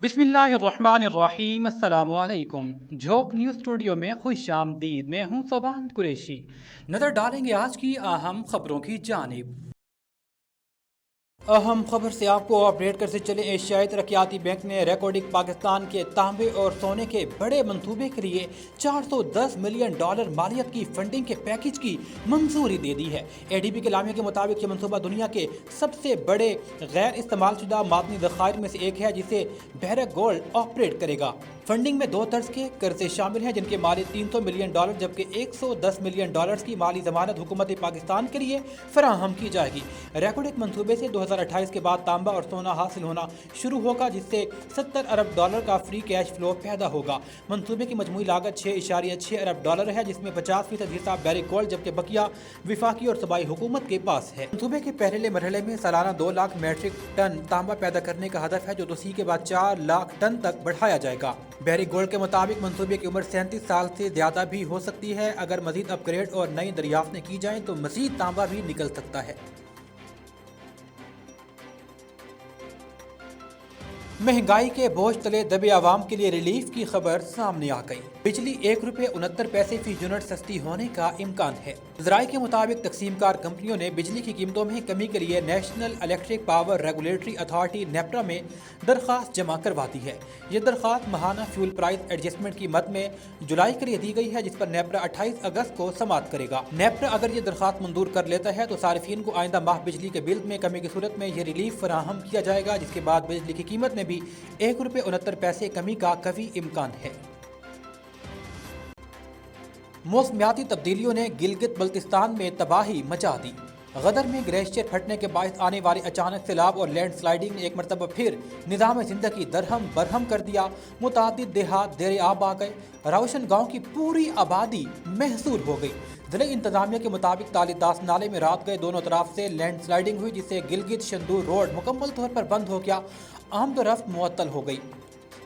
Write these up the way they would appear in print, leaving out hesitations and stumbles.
بسم اللہ الرحمن الرحیم، السلام علیکم۔ جھوک نیوز اسٹوڈیو میں خوش آمدید۔ میں ہوں صوبان قریشی۔ نظر ڈالیں گے آج کی اہم خبروں کی جانب۔ اہم خبر سے آپ کو اپڈیٹ کرتے چلے۔ ایشیائی ترقیاتی بینک نے ریکارڈنگ پاکستان کے تانبے اور سونے کے بڑے منصوبے کے لیے $410 ملین مالیت کی فنڈنگ کے پیکج کی منظوری دے دی ہے۔ اے ڈی بی کے اعلامیہ کے مطابق یہ منصوبہ دنیا کے سب سے بڑے غیر استعمال شدہ معدنی ذخائر میں سے ایک ہے جسے بحیرہ گولڈ آپریٹ کرے گا۔ فنڈنگ میں 2 طرز کے قرضے شامل ہیں جن کی مالیت $300 ملین جبکہ $110 ملین کی مالی ضمانت حکومت پاکستان کے لیے فراہم کی جائے گی۔ ریکارڈنگ منصوبے سے 2028 کے بعد تانبا اور سونا حاصل ہونا شروع ہوگا جس سے $70 ارب کا فری کیش فلو پیدا ہوگا۔ منصوبے کی مجموعی لاگت $6.6 ارب ہے جس میں 50% حصہ بحیرہ گولڈ جبکہ بقیہ وفاقی اور صوبائی حکومت کے پاس ہے۔ منصوبے کے پہلے مرحلے میں سالانہ 2 لاکھ میٹرک ٹن تانبا پیدا کرنے کا ہدف ہے جو توسیع کے بعد 4 لاکھ ٹن تک بڑھایا جائے گا۔ بحیرہ گولڈ کے مطابق منصوبے کی عمر 37 سال سے زیادہ بھی ہو سکتی ہے۔ اگر مزید اپ گریڈ اور نئی دریافتیں کی جائیں تو مزید تانبا بھی نکل سکتا ہے۔ مہنگائی کے بوجھ تلے دبے عوام کے لیے ریلیف کی خبر سامنے آ گئی۔ بجلی $1.69 فی یونٹ سستی ہونے کا امکان ہے۔ ذرائع کے مطابق تقسیم کار کمپنیوں نے بجلی کی قیمتوں میں کمی کے لیے national electric power regulatory authority NEPRA میں درخواست جمع کروا دی ہے۔ یہ درخواست ماہانہ فیول پرائس ایڈجسٹمنٹ کی مد میں جولائی کے لیے دی گئی ہے جس پر نیپٹا 28 اگست کو سماعت کرے گا۔ نیپٹا اگر یہ درخواست منظور کر لیتا ہے تو صارفین کو آئندہ ماہ بجلی کے بل میں کمی کی صورت میں یہ ریلیف فراہم کیا جائے گا جس کے بعد بجلی کی قیمت میں بھی $1.69 کمی کا قوی امکان ہے۔ موسمیاتی تبدیلیوں نے گلگت بلتستان میں تباہی مچا دی۔ غدر میں گلیشیئر پھٹنے کے باعث آنے والی اچانک سیلاب اور لینڈ سلائیڈنگ نے ایک مرتبہ پھر نظام زندگی درہم برہم کر دیا۔ متعدد دیہات زیر آب آ گئے۔ روشن گاؤں کی پوری آبادی محصور ہو گئی۔ ضلع انتظامیہ کے مطابق تالیداس نالے میں رات گئے دونوں طرف سے لینڈ سلائیڈنگ ہوئی جس سے گلگت شندور روڈ مکمل طور پر بند ہو گیا۔ آمد و رفت معطل ہو گئی۔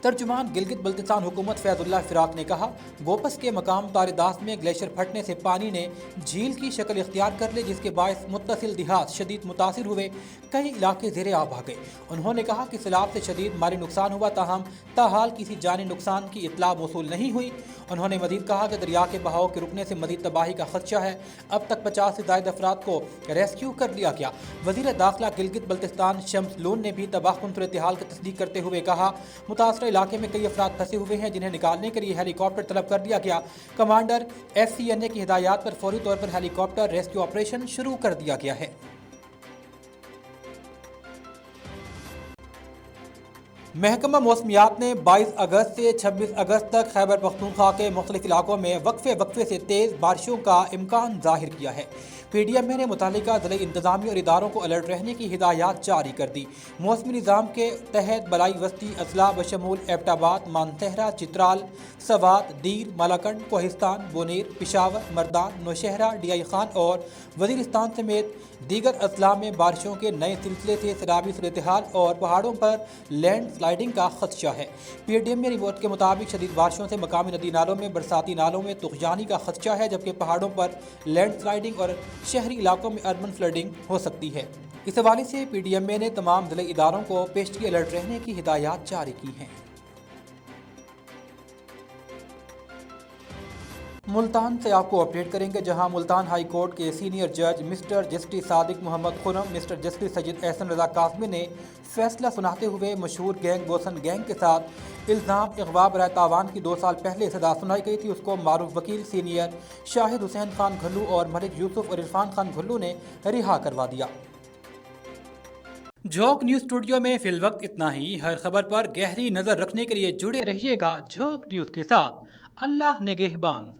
ترجمان گلگت بلتستان حکومت فیض اللہ فراق نے کہا گوپس کے مقام تاریداس میں گلیشیئر پھٹنے سے پانی نے جھیل کی شکل اختیار کر لی جس کے باعث متصل دیہات شدید متاثر ہوئے۔ کئی علاقے زیر آب آ گئے۔ انہوں نے کہا کہ سیلاب سے شدید مالی نقصان ہوا تاہم تاحال کسی جانی نقصان کی اطلاع موصول نہیں ہوئی۔ انہوں نے مزید کہا کہ دریا کے بہاؤ کے رکنے سے مزید تباہی کا خدشہ ہے۔ اب تک 50 سے زائد افراد کو ریسکیو کر لیا گیا۔ وزیر داخلہ گلگت بلتستان شمس لون نے بھی تباہ کن صورتحال کی تصدیق کرتے ہوئے کہا متاثرہ علاقے میں کئی افراد پھنسے ہوئے ہیں جنہیں نکالنے کے لیے ہیلی کاپٹر طلب کر دیا گیا۔ کمانڈر FCNA کی ہدایات پر فوری طور پر ہیلی کاپٹر ریسکیو آپریشن شروع کر دیا گیا ہے۔ محکمہ موسمیات نے 22 اگست سے 26 اگست تک خیبر پختونخوا کے مختلف علاقوں میں وقفے سے تیز بارشوں کا امکان ظاہر کیا ہے۔ PDMA نے متعلقہ ضلعی انتظامیہ اور اداروں کو الرٹ رہنے کی ہدایات جاری کر دی۔ موسمی نظام کے تحت بلائی وسطی اضلاع بشمول ایبٹ آباد، مانسہرہ، چترال، سوات، دیر، مالاکنڈ، کوہستان، بونیر، پشاور، مردان، نوشہرہ، DI خان اور وزیرستان سمیت دیگر اضلاع میں بارشوں کے نئے سلسلے سے سیلابی صورتحال اور پہاڑوں پر لینڈ سلائیڈنگ کا خدشہ ہے۔ PDMA رپورٹ کے مطابق شدید بارشوں سے مقامی ندی نالوں میں برساتی نالوں میں طغیانی کا خدشہ ہے جبکہ پہاڑوں پر لینڈ سلائیڈنگ اور شہری علاقوں میں اربن فلڈنگ ہو سکتی ہے۔ اس حوالے سے PDMA نے تمام ضلعی اداروں کو پیشگی الرٹ رہنے کی ہدایات جاری کی ہیں۔ ملتان سے آپ کو اپڈیٹ کریں گے جہاں ملتان ہائی کورٹ کے سینئر جج مسٹر جسٹس صادق محمد خرم مسٹر جسٹس سید احسن رضا قاسمی نے فیصلہ سناتے ہوئے مشہور گینگ بوسن گینگ کے ساتھ الزام اغوا برائے تاوان کی 2 سال پہلے سزا سنائی گئی تھی اس کو معروف وکیل سینئر شاہد حسین خان گھلو اور ملک یوسف اور عرفان خان گھلو نے رہا کروا دیا۔ جھوک نیوز اسٹوڈیو میں فی الوقت اتنا ہی۔ ہر خبر پر گہری نظر رکھنے کے لیے جڑے رہیے گا جھوک نیوز کے ساتھ۔ اللہ نگہبان۔